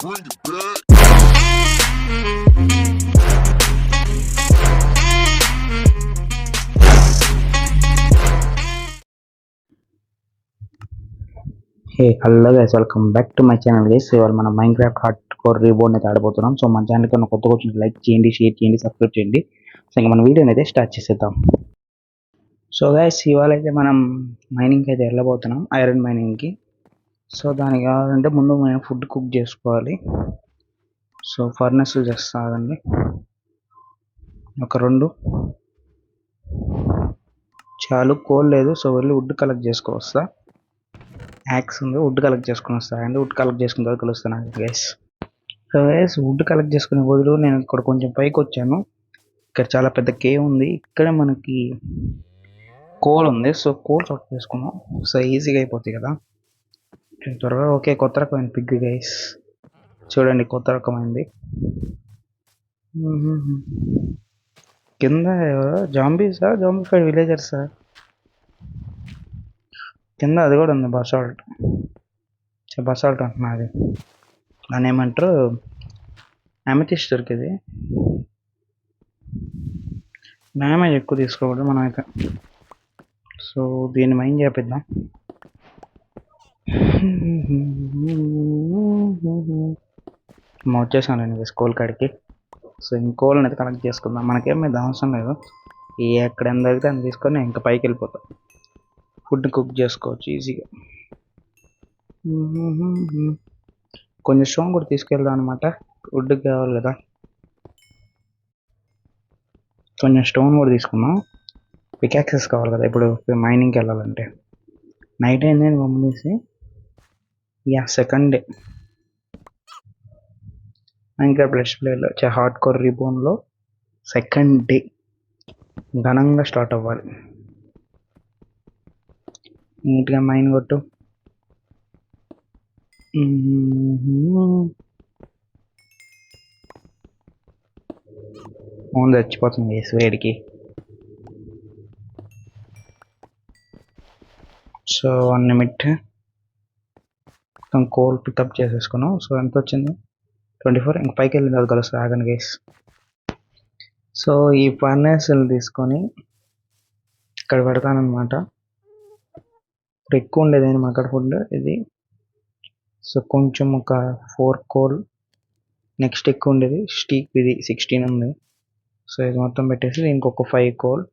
Bring it back. Hey hello guys, welcome back to my channel guys. ఇవాళ మనం Minecraft hard core రీబోర్డ్ అయితే ఆడబోతున్నాం. So మన channel కన్నా కొత్తగా వచ్చిన లైక్ చేయండి, షేర్ చేయండి, సబ్స్క్రైబ్ చేయండి. సో ఇంకా మన వీడియోని అయితే స్టార్ట్ చేసేద్దాం. సో గైస్, ఇవాళ అయితే మనం మైనింగ్కి అయితే వెళ్ళబోతున్నాం, ఐరన్ మైనింగ్కి. సో దానికి కావాలంటే ముందు మనం ఫుడ్ కుక్ చేసుకోవాలి. సో ఫర్నెస్లు చేస్తానండి, ఒక 2 చాలు. కోల్ లేదు, సో వెళ్ళి వుడ్ కలెక్ట్ చేసుకోవస్తా. యాక్స్ ఉంది, వుడ్ కలెక్ట్ చేసుకుని వస్తా అండి. వుడ్ కలెక్ట్ చేసుకున్న తర్వాత కలుస్తాను guys. So guys, wood collect చేసుకునే బదులు నేను ఇక్కడ కొంచెం పైకి వచ్చాను. ఇక్కడ చాలా పెద్ద కేవ్ ఉంది. ఇక్కడ మనకి కోల్ ఉంది. సో కోల్ కలెక్ట్ చేసుకున్నాం. సో ఈజీగా అయిపోతుంది కదా త్వరగా. ఓకే, కొత్త రకమైన పిగ్ గైస్, చూడండి కొత్త రకమైంది. కింద జాంబీసా, జాంబీఫైడ్ విలేజర్సా? కింద అది కూడా ఉంది, బసాల్ట్. బసాల్ట్ అంటున్నా, అది దాన్ని ఏమంటారు, అమెథిస్ట్ దొరికింది. డ్యామేజ్ ఎక్కువ తీసుకోకూడదు మనం అయితే. సో దీన్ని మైండ్ చేపిద్దాం. వచ్చేసాను నేను స్కూల్ కాడికి. సో ఇంకోల్ అయితే కనెక్ట్ చేసుకుందాం. మనకేం మీద అవసరం లేదు, ఈ ఎక్కడ ఎంత దొరికితే అని తీసుకొని ఇంకా పైకి వెళ్ళిపోతాం. ఫుడ్ కుక్ చేసుకోవచ్చు ఈజీగా. కొంచెం స్టోన్ కూడా తీసుకెళ్దాం అనమాట, వుడ్ కావాలి కదా. కొంచెం స్టోన్ కూడా తీసుకున్నాం, పికాక్సెస్ కావాలి కదా ఇప్పుడు మైనింగ్కి వెళ్ళాలంటే. నైట్ అయింది మమ్మీసి. సెకండ్ డే మైన్క్రాఫ్ట్ లెట్స్ ప్లేలో హార్డ్ కోర్ రీబోర్న్లో సెకండ్ డే ఘనంగా స్టార్ట్ అవ్వాలి. నీట్గా మైన్ కొట్టు. ఫోన్ చచ్చిపోతుంది వేడికి. సో 1 నిమిట్ కోల్ పికప్ చేసేసుకున్నాం. సో ఎంత వచ్చింది, 24. ఇంక పైకి వెళ్ళిన తర్వాత కలుస్తుంది, ఆగండి గైస్. సో ఈ ఫర్నేస్లు తీసుకొని ఇక్కడ పెడతానమాట. ఇప్పుడు ఎక్కువ ఉండేది అనమాట అక్కడ ఫుడ్ ఇది. సో కొంచెం ఒక 4 కోల్. నెక్స్ట్ ఎక్కువ ఉండేది స్టీక్, ఇది 16 ఉంది. సో ఇది మొత్తం పెట్టేసి ఇంకొక 5 కోల్.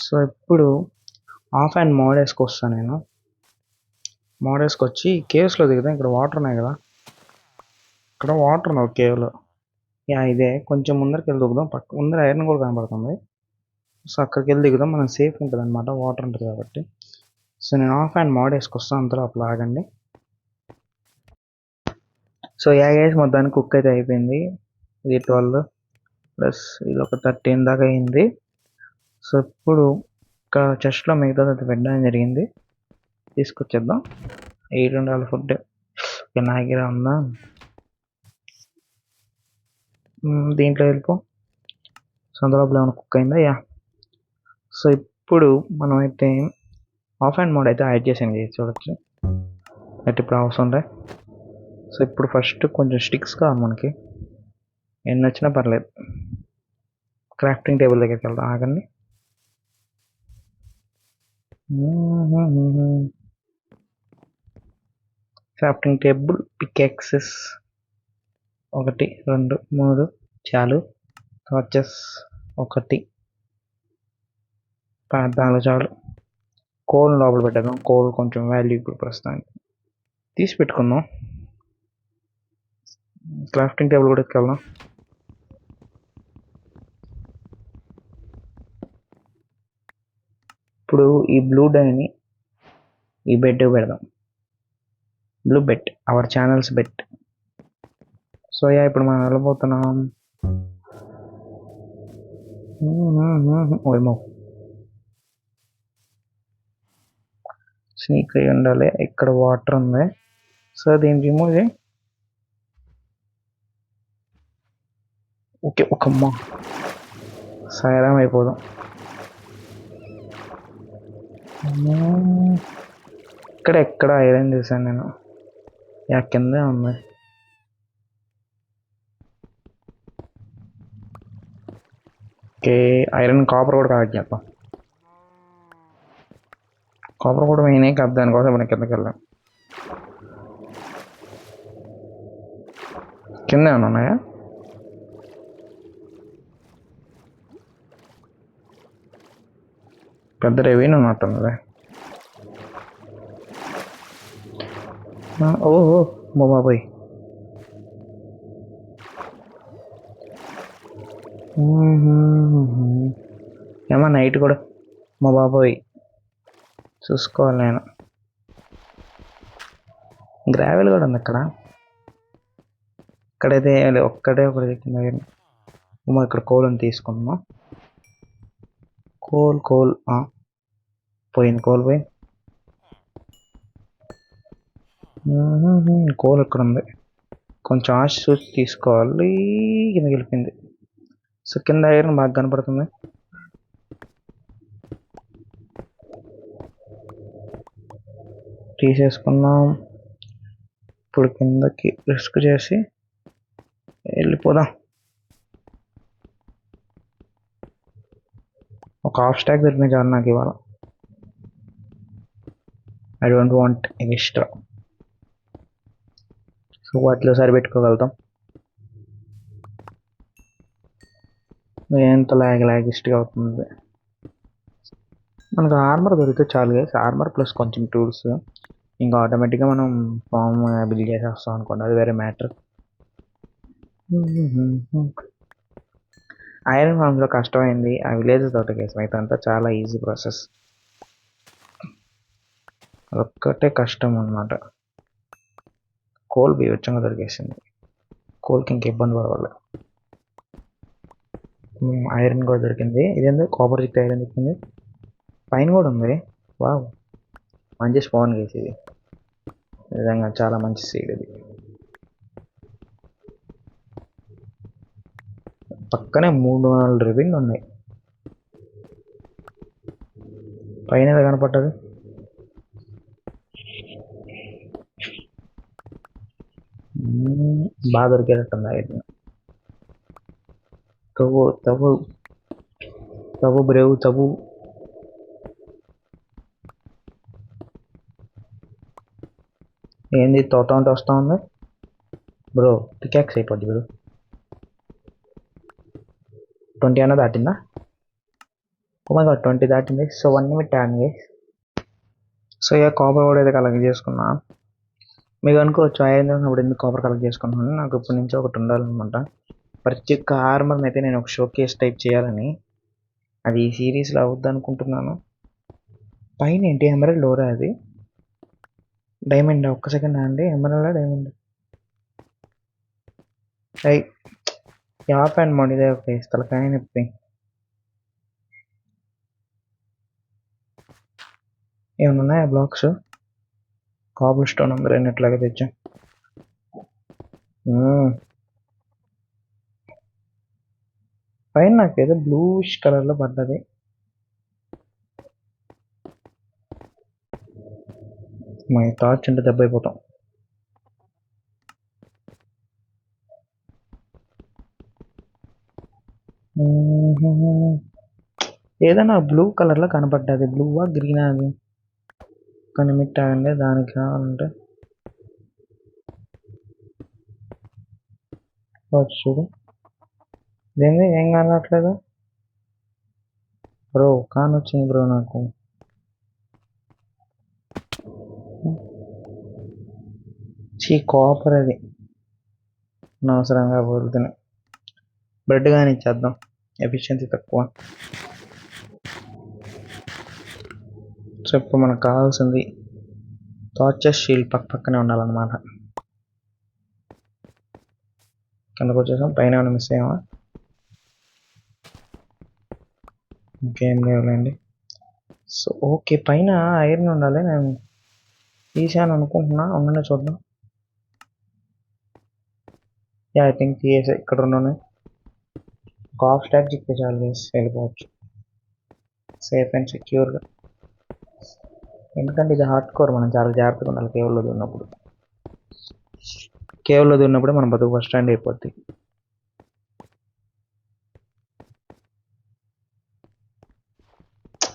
సో ఇప్పుడు ఆఫ్ అండ్ మోడ్ వేసుకొస్తాను నేను. మోడ్ వేసుకొచ్చి కేవ్స్లో దిగుతాం. ఇక్కడ వాటర్ ఉన్నాయి కదా, ఇక్కడ వాటర్ ఉన్నాయి కేవ్లో. ఇదే కొంచెం ముందరికి వెళ్ళి దిగుదాం. ముందర ఐరన్ కూడా కనబడుతుంది. సో అక్కడికి వెళ్ళి దిగుదాం, మనం సేఫ్ ఉంటుంది అనమాట, వాటర్ ఉంటుంది కాబట్టి. సో నేను ఆఫ్ అండ్ మోడ్ వేసుకొస్తాను, అంతలో అప్పుడు ఆగండి. సో గైస్, మొత్తానికి కుక్ అయితే అయిపోయింది. ఇది 12 ప్లస్ ఇది ఒక 13 దాకా అయింది. సో ఇప్పుడు ఇక్కడ చెస్ట్లో మిగతా అది పెట్టడం జరిగింది, తీసుకొచ్చేద్దాం. 8 ఉండాలి ఫుడ్. నా దగ్గర ఉందా, దీంట్లో వెళ్ళిపో. సో అందులో ఏమైనా కుక్ అయిందా? సో ఇప్పుడు మనం అయితే ఆఫ్ అండ్ మోడ్ అయితే యాడ్ చేసాను, చూడొచ్చు. అయితే ఇప్పుడు అవసరం ఉండే. సో ఇప్పుడు ఫస్ట్ కొంచెం స్టిక్స్ కావాలి మనకి, ఎన్ని వచ్చినా పర్లేదు. క్రాఫ్టింగ్ టేబుల్ దగ్గరికి వెళ్దాం, ఆగండి. క్రాఫ్టింగ్ టేబుల్, పికాక్సెస్ 1 2 3 చాలు. టార్చెస్ 1 4 చాలు. కోల్ లోపల పెట్టేద్దాం, కోల్ కొంచెం వాల్యూ ఇప్పుడు ప్రస్తుతానికి తీసి పెట్టుకుందాం. క్రాఫ్టింగ్ టేబుల్ కూడా ఎత్తుకెళ్దాం. ఇప్పుడు ఈ బ్లూ డైని ఈ బెడ్ పెడదాం, blue bed, hour channels bed. So ఇప్పుడు మనం వెళ్ళబోతున్నాం. ఓమో, స్నీక్ అయి ఉండాలి. ఇక్కడ వాటర్ ఉంది, సో దీన్ని రిమూవ్ చేయి. ఓకే, ఒక అమ్మ సాయరం అయిపోదాం. ఇక్కడ ఐరన్ చేశాను నేను. కిందే ఉంది. ఓకే, ఐరన్ కాపర్ కూడా కలెక్ట్ చేద్దాం. కాపర్ కూడా మెయిన్ కాదు, దానికోసం మనం కిందకి వెళ్ళాం. కింద ఏమైనా ఉన్నాయా? పెద్ద రెవెన్యూ ఉన్నట్టున్నది. ఓహో మా బాబాయ్. ఏమో నైట్ కూడా మా బాబాయ్ చూసుకోవాలి నేను. గ్రావెల్ కూడా ఉంది అక్కడ. ఇక్కడైతే ఒక్కడే ఒకటి కింద. ఇక్కడ కోల్ అని తీసుకున్నాం. కోల్ పోయింది. కోల్ పోయింది. కోల్ ఎక్కడ ఉంది? కొంచెం ఆశ చూసి తీసుకోవాలి. కింద గెలిపింది. సో కింద ఐరన్ బాగా కనపడుతుంది. తీసేసుకున్నాం. ఇప్పుడు కిందకి రిస్క్ చేసి వెళ్ళిపోదాం. ఒక హాఫ్ స్టాక్ దొరికింది చాలు నాకు ఇవాళ. I don't want extra. So వాటిలో సరిపెట్టుకోగలుగుతాం. ఎంత లాగిస్ట్గా అవుతుంది. మనకు ఆర్మర్ దొరికితే చాలు గైస్. ఆర్మర్ ప్లస్ కొంచెం టూల్స్, ఇంకా ఆటోమేటిక్గా మనం ఫామ్ బిల్డ్ చేసేస్తాం అనుకోండి, అది వేరే మ్యాటర్. ఐరన్ ఫామ్స్లో కష్టమైంది ఆ విలేజ్ తోట కేసు, అయితే అంతా చాలా ఈజీ ప్రాసెస్. అదొక్కటే కష్టం అన్నమాట. కోల్ వచ్చంగా దొరికేసింది. కోల్కి ఇంక ఇబ్బంది పడవాలి. ఐరన్ కూడా దొరికింది. ఇదేందో కాపర్ చిక్ ఐరన్ దొరికింది. పైన కూడా ఉంది. వావ్, మంచి స్పాన్ కేసు ఇది. నిజంగా చాలా మంచి సీడ్ ఇది. పక్కనే 300 రెవెన్యూ ఉన్నాయి. పైన కనపడ్డది. బాగా దొరికేటట్టుంది ఐరన్. తవ్వు బ్రేవ్ తవ్వు. ఏంది తోట అంటే వస్తూ ఉంది బ్రో? పికాక్స్ అయిపోద్ది బ్రో. 20 అన్న దాటిందా? ఓ మై గాడ్, 20 దాటింది. సో 1 నిమిట్ అండి. సో ఇక కాపర్ కూడా అయితే కలెక్ట్ చేసుకున్నా. మీకు అనుకోవచ్చు ఐరన్ ఉన్నప్పుడు ఎందుకు కాపర్ కలెక్ట్ చేసుకున్నాను. నాకు ఇప్పటి నుంచి ఒకటి ఉండాలన్నమాట. ప్రతి ఒక్క ఆర్మర్ని అయితే నేను ఒక షోకేస్ టైప్ చేయాలని. అది ఈ సిరీస్లో అవుద్ది అనుకుంటున్నాను. పైన ఏంటి ఎమరల్డ్ డోరా? అది డైమండ్. ఒక్క సెకండ్ అండి, emerald diamond. App and mode ఇదే ఒక తలకాయ నొప్పి. ఏమన్నా ఉన్నాయా బ్లాక్స్? కాబుల్ స్టోన్ ఉంది, రెండిట్లాగే తెచ్చా. పైన నాకు ఏదో బ్లూష్ కలర్లో పడ్డది. మా టార్చ్ ఉంటే దెబ్బ అయిపోతాం. ఏదైనా బ్లూ కలర్లో కనపడ్డది. బ్లూవా గ్రీనా అది? కనిమిట్టాగండి దానికి కావాలంటే చూడు. దేని ఏం కానట్లేదు బ్రో. కానొచ్చింది బ్రో నాకు. కాపర్ అది అనవసరంగా పోతున్నాయి. బ్రెడ్ కానీ ఇచ్చేద్దాం, ఎఫిషియన్సీ తక్కువ. సో ఇప్పుడు మనకు కావాల్సింది టార్చర్ షీల్డ్ పక్కనే ఉండాలన్నమాట. కిందకు వచ్చేసాం. పైన ఏమైనా మిస్ అయ్యామా? ఇంకేం లేవులేండి. సో ఓకే, పైన ఐరన్ ఉండాలి. నేను తీసాను అనుకుంటున్నా, ఉండండి చూద్దాం. ఐ థింక్ తీసే. ఇక్కడ ఉన్నాయి. హాఫ్ స్టాక్ చిక్తే చాలు వెళ్ళిపోవచ్చు సేఫ్ అండ్ సెక్యూర్గా. ఎందుకంటే ఇది హార్డ్ కోర్, మనం చాలా జాగ్రత్తగా ఉండాలి కేబుల్ ఉన్నప్పుడు. కేవ్లో దూరినప్పుడే మన బతుకు ఫస్ట్ స్టాండ్ అయిపోద్ది.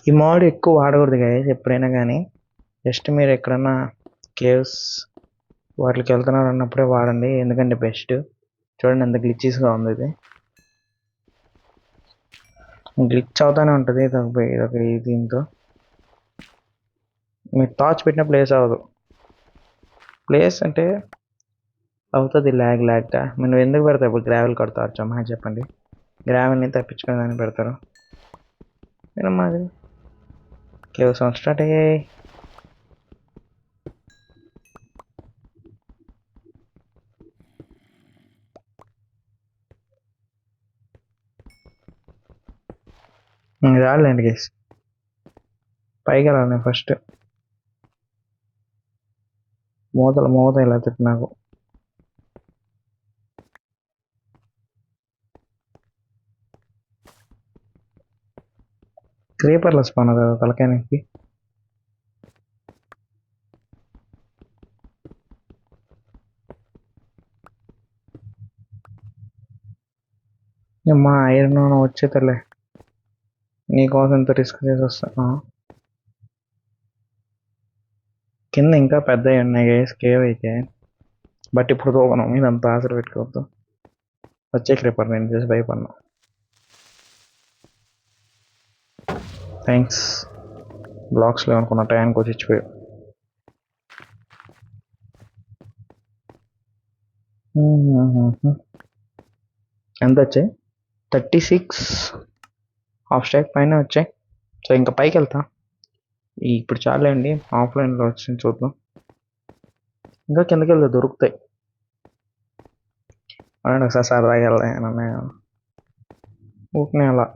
ఈ మోడ్ ఎక్కువ వాడకూడదు గైస్ ఎప్పుడైనా కానీ. జస్ట్ మీరు ఎక్కడన్నా కేవ్స్ వాటికి వెళ్తున్నారు అన్నప్పుడే వాడండి, ఎందుకంటే బెస్ట్. చూడండి ఎంత గ్లిచెస్గా ఉంది ఇది. గ్లిచ్ అవుతానే ఉంటుంది ఇదొక దీంతో. మీరు టార్చ్ పెట్టిన ప్లేస్ అవ్వదు. ప్లేస్ అంటే అవుతుంది ల్యాగ్గా. మీరు ఎందుకు పెడతారు ఇప్పుడు గ్రావెల్ కడతారు అమ్మా చెప్పండి. గ్రావెల్ని తప్పించుకోవడానికి పెడతారు. నేను మాది కేవ్స్ స్టార్ట్ అయ్యాయి. రాలేండి గేస్, పైకి వెళ్ళాలి ఫస్ట్. మూత ఇలా తిట్టు నాకు. క్రీపర్లు స్పాన్ కదా తలకాయనికి. మా ఐరన్ వచ్చేతలే, నీకోసం ఎంత రిస్క్ చేసి వస్తాను. కింద ఇంకా పెద్దవి ఉన్నాయి గైస్ కేవ్ అయితే, బట్ ఇప్పుడు తోగను. మీరు అంత ఆశలు పెట్టుకోవద్దు. వచ్చే క్రీపర్ నేను చేసి భయపడినా. థ్యాంక్స్. బ్లాక్స్లో అనుకున్న టైంకి వచ్చి ఇచ్చిపోయావు. ఎంత వచ్చాయి? 36 హాఫ్ స్టాక్ పైన వచ్చాయి. సో ఇంకా పైకి వెళ్తా. ఇప్పుడు చాలే అండి, ఆఫ్లైన్లో వచ్చింది చూద్దాం. ఇంకా కిందకి వెళ్తే దొరుకుతాయి. అలాంటి ఒకసారి సరదాగా వెళ్దాం ఊరికనే అలా.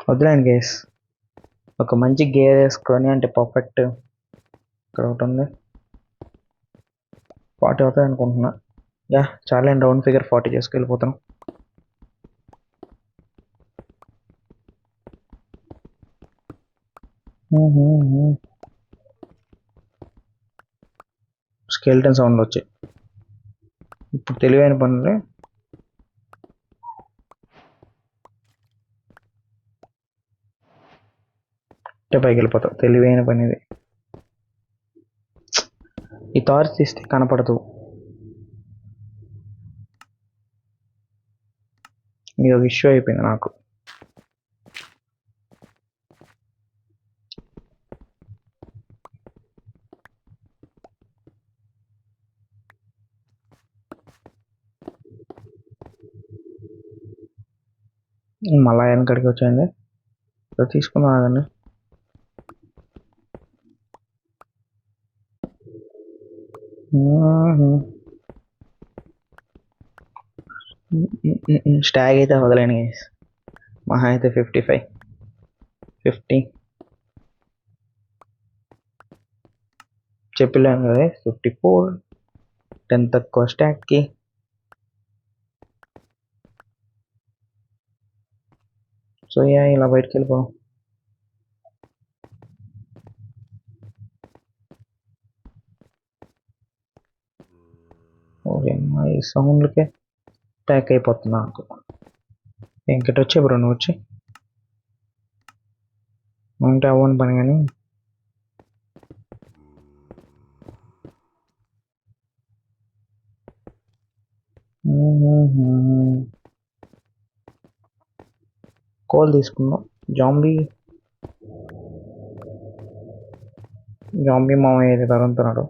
వద్దులేండి గేస్, ఒక మంచి గేర్ వేసుకొని అంటే పర్ఫెక్ట్. ఇక్కడ ఒకటి ఉంది, 40 అవుతుంది అనుకుంటున్నా. యా చాలా రౌండ్ ఫిగర్ 40 చేసుకెళ్ళిపోతాం. స్కెల్టన్ సౌండ్ వచ్చాయి. ఇప్పుడు తెలివైన పనులే. పైకి వెళ్ళిపోతాం, తెలివైన పని ఇది. ఈ టార్చ్ తీస్తే కనపడదు. ఇది ఒక ఇష్యూ అయిపోయింది నాకు. మళ్ళా వెనకడికి వచ్చింది, తీసుకున్నాదండి. స్టాగ్ అయితే వదలేను గైస్, మహా అయితే 55 50 చెప్పలేను కదా. 54 10 తక్కువ స్టాక్కి. సో ఇలా బయటకు వెళ్ళిపోదాం. ఓకే ఈ సౌండ్లకే ట్యాక్ అయిపోతున్నా నాకు. ఇంకటి వచ్చే బ్రో, నువ్వు వచ్చి ఉంటే అవ్వని పని కానీ. కోల్ తీసుకున్నాం. జాంబీ మామ ఏది తరుగుతున్నాడు.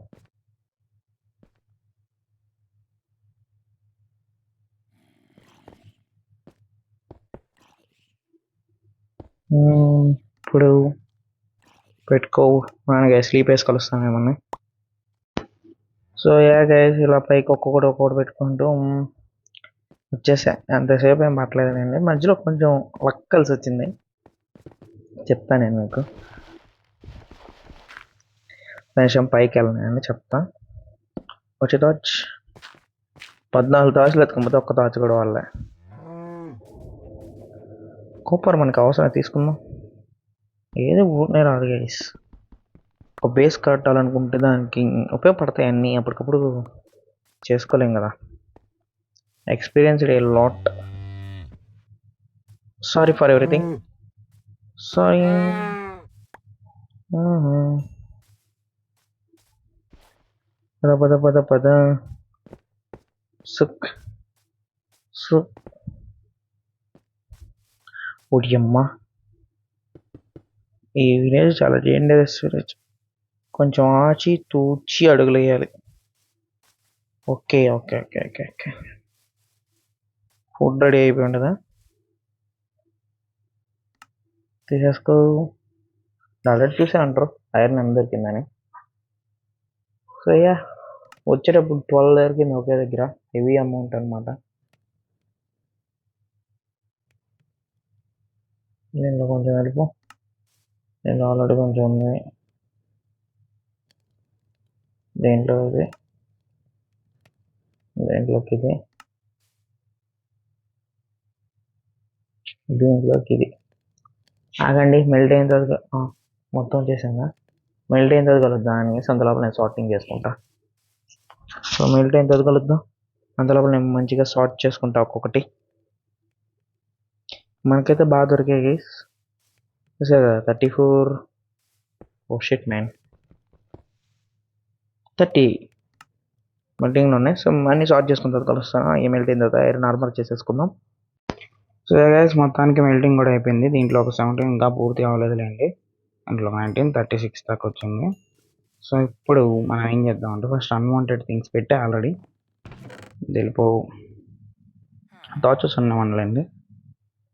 ఇప్పుడు పెట్టుకో గైస్, స్లీప్ వేసి కలుస్తాను ఏమన్నా. సో గైస్ ఇలా పైకి ఒక్కొక్కటి పెట్టుకుంటూ వచ్చేసా. అంతసేపు ఏం పట్టలేదండి, మధ్యలో కొంచెం వర్క్ కలిసి వచ్చింది, చెప్తాను నేను మీకు. కొంచెం పైకి వెళ్ళినాయని చెప్తా. వచ్చే టార్చ్ 14 టార్చ్లు ఎత్తుకపోతే ఒక్క టార్చ్ కూడా వాళ్ళే. కూపర్ మనకి అవసరం తీసుకుందాం. ఏదో ఊరినే రాదు గైస్. ఒక బేస్ కట్టాలనుకుంటే దానికి ఉపయోగపడతాయి అన్నీ, అప్పటికప్పుడు చేసుకోలేం కదా. Experienced a lot. Sorry for everything. Sorry. పద పద పద పద. సుక్ సుక్. ఒడియమ్మ, ఈ విలేజ్ చాలా డేంజరస్ విలేజ్. కొంచెం ఆచి తూచి అడుగులు వేయాలి. Okay okay okay okay okay. Food ready అయిపోయి ఉండదా? తీసేసుకో. ఆల్రెడీ చూసా అంటారు ఐరన్ ఎంత దొరికిందని. సో యా, వచ్చేటప్పుడు 12 దొరికింది ఒకే దగ్గర. హెవీ అమౌంట్ అనమాట. దీంట్లో కొంచెం వెళ్ళిపో. దీంట్లో ఆల్రెడీ కొంచెం ఉంది. దేంట్లో ఇది, దేంట్లోకి ఇది, దీంట్లోకి ఇది. ఆగండి, మెల్ట్ అయిన తర్వాత మొత్తం వచ్చేసిందా? మెల్ట్ అయిన తర్వాత కలుద్దాం అని అంతలోపల నేను సార్టింగ్ చేసుకుంటా. సో మెల్ట్ అయిన తర్వాత కలుద్దాం. అంతలోపల నేను మంచిగా సార్ట్ చేసుకుంటా ఒక్కొక్కటి. మనకైతే బాగా దొరికాయి గైస్. చూసా కదా, 34. ఓ షిట్ మ్యాన్, 30 మెల్టింగ్లో ఉన్నాయి. సో అన్నీ సార్ట్ చేసుకున్న తర్వాత కలుస్తాను. ఈ మెల్ట్ అయిన తర్వాత ఐరన్ ఆర్మర్ చేసేసుకుందాం. సో గైస్, మొత్తానికి మెల్టింగ్ కూడా అయిపోయింది. దీంట్లో ఒక 17 ఇంకా పూర్తి అవ్వలేదులేండి. దాంట్లో 19, 36 దాకా వచ్చింది. సో ఇప్పుడు మనం ఏం చేద్దాం అంటే, ఫస్ట్ అన్వాంటెడ్ థింగ్స్ పెట్టి ఆల్రెడీ వెళ్ళిపోవు టార్చెస్ ఉన్నామనలేండి.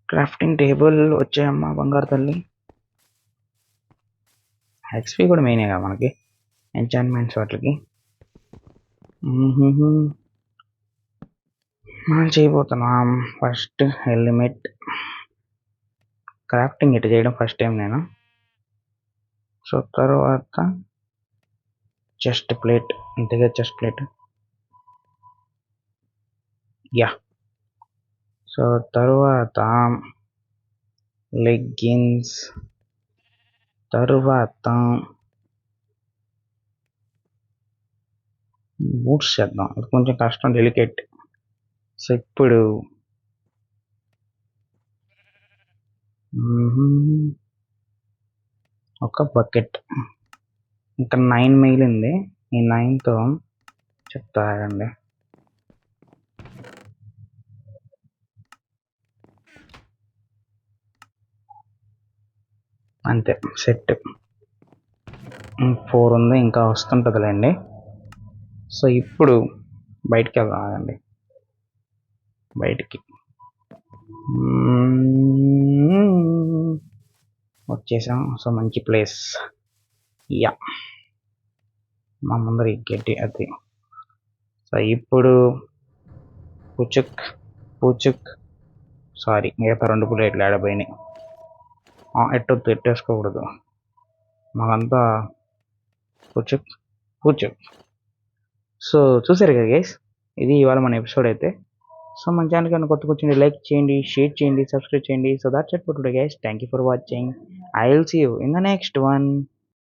క్రాఫ్టింగ్ టేబుల్ వచ్చాయమ్మా బంగారు తల్లి. హెచ్పి కూడా మెయినే కదా మనకి ఎంచాన్మెంట్స్ వాటికి. మనం చేయబోతున్నాం ఫస్ట్ ఎలిమెంట్ క్రాఫ్టింగ్ ఇటు చేయడం ఫస్ట్ టైం నేను. సో తర్వాత చెస్ట్ ప్లేట్, ఇంతగా చెస్ట్ ప్లేట్. యా. సో తర్వాత లెగ్గిన్స్, తర్వాత బూట్స్ చేద్దాం. అది కొంచెం కష్టం, డెలికేట్. సో ఇప్పుడు ఒక బకెట్, ఇంకా 9 మిగిలింది. ఈ 9తో చెప్తారండి. అంతే, సెట్. 4 ఉంది, ఇంకా వస్తుంటుందిలేండి. సో ఇప్పుడు బయటికి వెళ్దామండి. బయటికి వచ్చేసాం. సో మంచి ప్లేస్. యా, మా ముందర గట్టి అది. సో ఇప్పుడు పూచుక్ సారీ, మిగతా 2 ప్లేట్లు ఆడపోయినాయి. ఎట్టేసుకోకూడదు, మాకంతా పూచుక్. సో చూసారు కదా గైస్, ఇది ఇవాళ మన ఎపిసోడ్ అయితే. సో మన ఛానల్ కన్నా కొత్తగా వచ్చింది లైక్ చేయండి, షేర్ చేయండి, సబ్స్క్రైబ్ చేయండి. So that's it for today guys. Thank you for watching. I will see you in the next one.